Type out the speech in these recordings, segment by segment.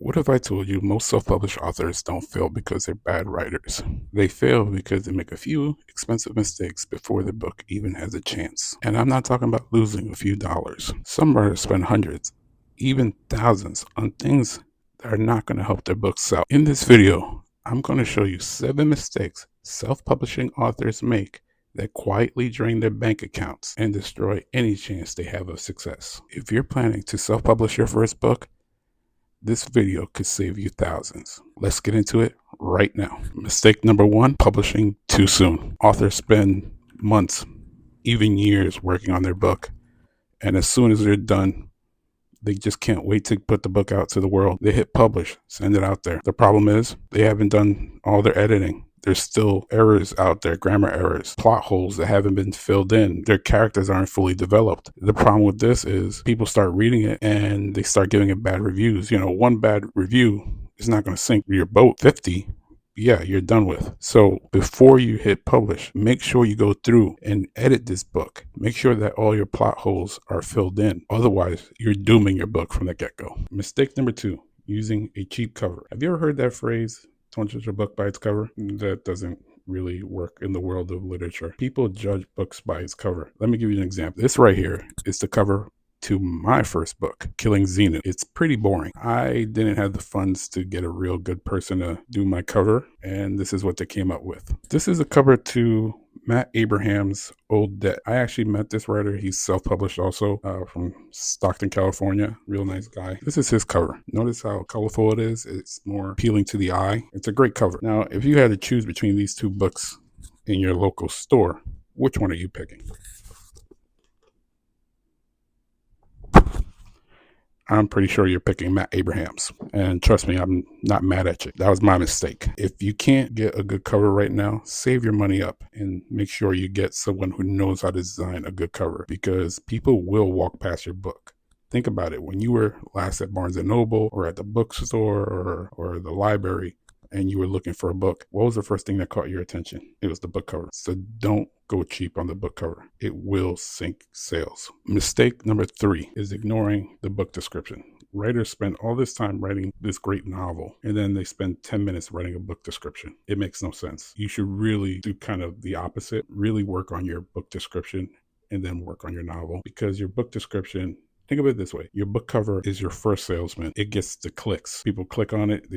What if I told you most self-published authors don't fail because they're bad writers? They fail because they make a few expensive mistakes before the book even has a chance. And I'm not talking about losing a few dollars. Some writers spend hundreds, even thousands, on things that are not going to help their book sell. In this video, I'm going to show you 7 mistakes self-publishing authors make that quietly drain their bank accounts and destroy any chance they have of success. If you're planning to self-publish your first book, this video could save you thousands. Let's get into it right now. Mistake number 1, publishing too soon. Authors spend months, even years working on their book, and as soon as they're done, they just can't wait to put the book out to the world. They hit publish, send it out there. The problem is they haven't done all their editing. There's still errors out there, grammar errors, plot holes that haven't been filled in. Their characters aren't fully developed. The problem with this is people start reading it and they start giving it bad reviews. One bad review is not going to sink your boat. 50, yeah, you're done with. So before you hit publish, make sure you go through and edit this book. Make sure that all your plot holes are filled in. Otherwise, you're dooming your book from the get-go. Mistake number 2, using a cheap cover. Have you ever heard that phrase? Don't judge a book by its cover. That doesn't really work in the world of literature. People judge books by its cover. Let me give you an example. This right here is the cover to my first book, Killing Zenith. It's pretty boring. I didn't have the funds to get a real good person to do my cover, and this is what they came up with. This is a cover to Matt Abraham's Old Debt. I actually met this writer. He's self-published also, from Stockton, California. Real nice guy. This is his cover. Notice how colorful it is. It's more appealing to the eye. It's a great cover. Now, if you had to choose between these two books in your local store, which one are you picking? I'm pretty sure you're picking Matt Abraham's. And trust me, I'm not mad at you. That was my mistake. If you can't get a good cover right now, save your money up and make sure you get someone who knows how to design a good cover, because people will walk past your book. Think about it. When you were last at Barnes & Noble or at the bookstore or the library, and you were looking for a book, what was the first thing that caught your attention? It was the book cover. So don't go cheap on the book cover. It will sink sales. Mistake number 3 is ignoring the book description. Writers spend all this time writing this great novel, and then they spend 10 minutes writing a book description. It makes no sense. You should really do kind of the opposite. Really work on your book description and then work on your novel, because your book description, think of it this way. Your book cover is your first salesman. It gets the clicks. People click on it.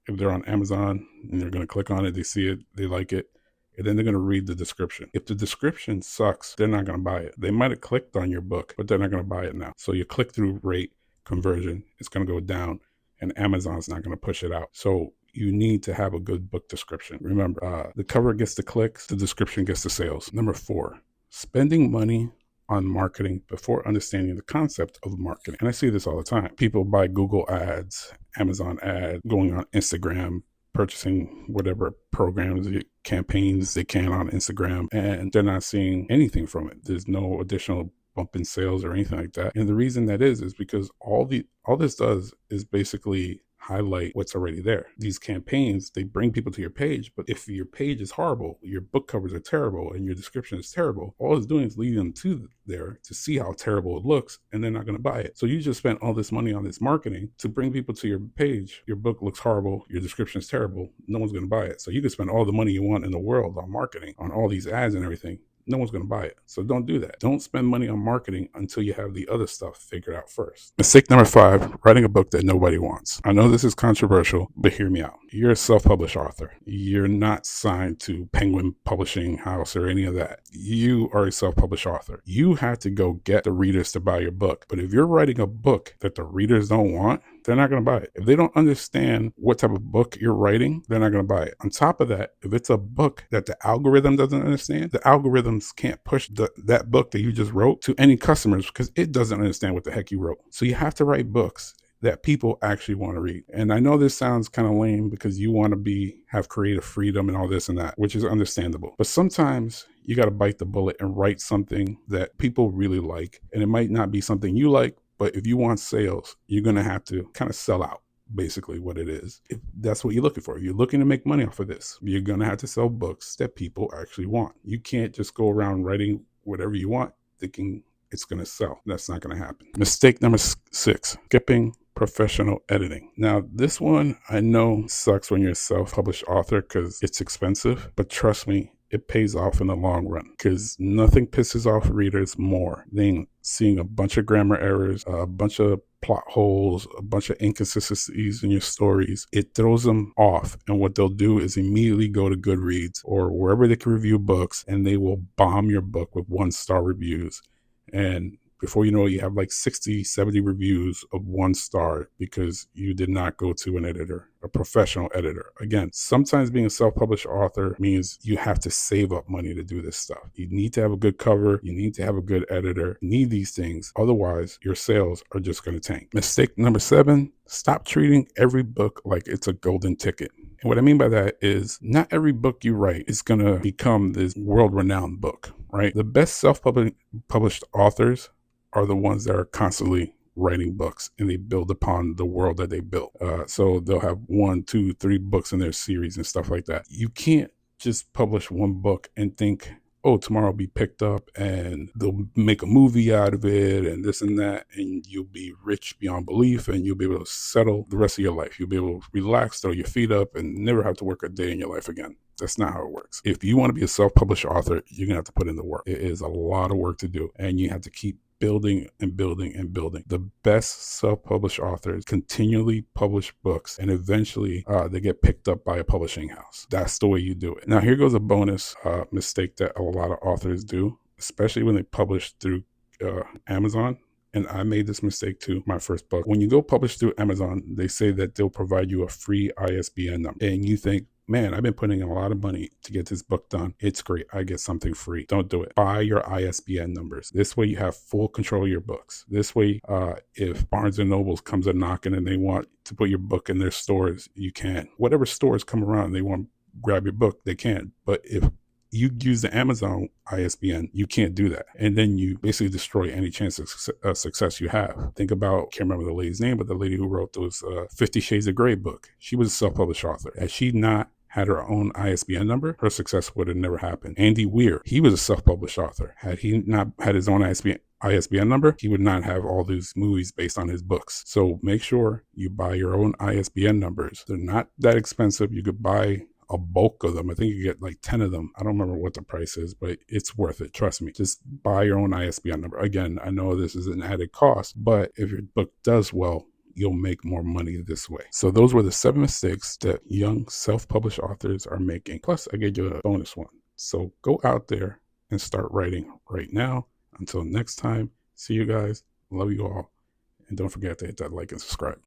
If they're on Amazon and they're going to click on it, they see it, they like it, and then they're going to read the description. If the description sucks, they're not going to buy it. They might have clicked on your book, but they're not going to buy it now. So your click-through rate conversion is going to go down, and Amazon's not going to push it out. So you need to have a good book description. Remember, the cover gets the clicks, the description gets the sales. Number 4, spending money on marketing before understanding the concept of marketing. And I see this all the time. People buy Google ads, Amazon ads, going on Instagram, purchasing whatever programs, campaigns they can on Instagram, and they're not seeing anything from it. There's no additional bump in sales or anything like that. And the reason that is because all this does is basically highlight what's already there. These campaigns, they bring people to your page, but if your page is horrible, your book covers are terrible, and your description is terrible, all it's doing is leading them to there to see how terrible it looks, and they're not going to buy it. So you just spent all this money on this marketing to bring people to your page. Your book looks horrible, your description is terrible, no one's going to buy it. So you can spend all the money you want in the world on marketing, on all these ads and everything. No one's going to buy it. So don't do that. Don't spend money on marketing until you have the other stuff figured out first. Mistake number 5, writing a book that nobody wants. I know this is controversial, but hear me out. You're a self-published author. You're not signed to Penguin Publishing House or any of that. You are a self-published author. You have to go get the readers to buy your book. But if you're writing a book that the readers don't want, they're not going to buy it. If they don't understand what type of book you're writing, they're not going to buy it. On top of that, if it's a book that the algorithm doesn't understand, the algorithms can't push that book that you just wrote to any customers because it doesn't understand what the heck you wrote. So you have to write books that people actually want to read. And I know this sounds kind of lame because you want to have creative freedom and all this and that, which is understandable. But sometimes you got to bite the bullet and write something that people really like. And it might not be something you like, but if you want sales, you're going to have to kind of sell out, basically what it is. If that's what you're looking for. If you're looking to make money off of this, you're going to have to sell books that people actually want. You can't just go around writing whatever you want thinking it's going to sell. That's not going to happen. Mistake number 6, skipping professional editing. Now, this one I know sucks when you're a self-published author because it's expensive, but trust me, it pays off in the long run because nothing pisses off readers more than seeing a bunch of grammar errors, a bunch of plot holes, a bunch of inconsistencies in your stories. It throws them off. And what they'll do is immediately go to Goodreads or wherever they can review books, and they will bomb your book with 1-star reviews. And before you know it, you have like 60, 70 reviews of 1 star because you did not go to an editor, a professional editor. Again, sometimes being a self-published author means you have to save up money to do this stuff. You need to have a good cover. You need to have a good editor. You need these things. Otherwise, your sales are just going to tank. Mistake number 7, stop treating every book like it's a golden ticket. And what I mean by that is not every book you write is going to become this world-renowned book, right? The best self-published authors are the ones that are constantly writing books, and they build upon the world that they built. So they'll have 1, 2, 3 books in their series and stuff like that. You can't just publish one book and think, oh, tomorrow will be picked up and they'll make a movie out of it and this and that, and you'll be rich beyond belief and you'll be able to settle the rest of your life. You'll be able to relax, throw your feet up, and never have to work a day in your life again. That's not how it works. If you want to be a self-published author, you're going to have to put in the work. It is a lot of work to do, and you have to keep building and building and building. The best self-published authors continually publish books, and eventually they get picked up by a publishing house. That's the way you do it. Now, here goes a bonus mistake that a lot of authors do, especially when they publish through Amazon. And I made this mistake too, my first book. When you go publish through Amazon, they say that they'll provide you a free ISBN number. And you think, man, I've been putting in a lot of money to get this book done. It's great. I get something free. Don't do it. Buy your ISBN numbers. This way you have full control of your books. This way, if Barnes & Noble comes a knocking and they want to put your book in their stores, you can. Whatever stores come around and they want to grab your book, they can. But if you use the Amazon ISBN, you can't do that. And then you basically destroy any chance of success you have. Think about, can't remember the lady's name, but the lady who wrote those 50 Shades of Grey book. She was a self-published author. Had she not had her own ISBN number, her success would have never happened. Andy Weir, he was a self-published author. Had he not had his own ISBN number, he would not have all these movies based on his books. So make sure you buy your own ISBN numbers. They're not that expensive. You could buy a bulk of them. I think you get like 10 of them. I don't remember what the price is, but it's worth it. Trust me. Just buy your own ISBN number. Again, I know this is an added cost, but if your book does well, you'll make more money this way. So those were the 7 mistakes that young self-published authors are making. Plus, I gave you a bonus one. So go out there and start writing right now. Until next time, see you guys. Love you all. And don't forget to hit that like and subscribe.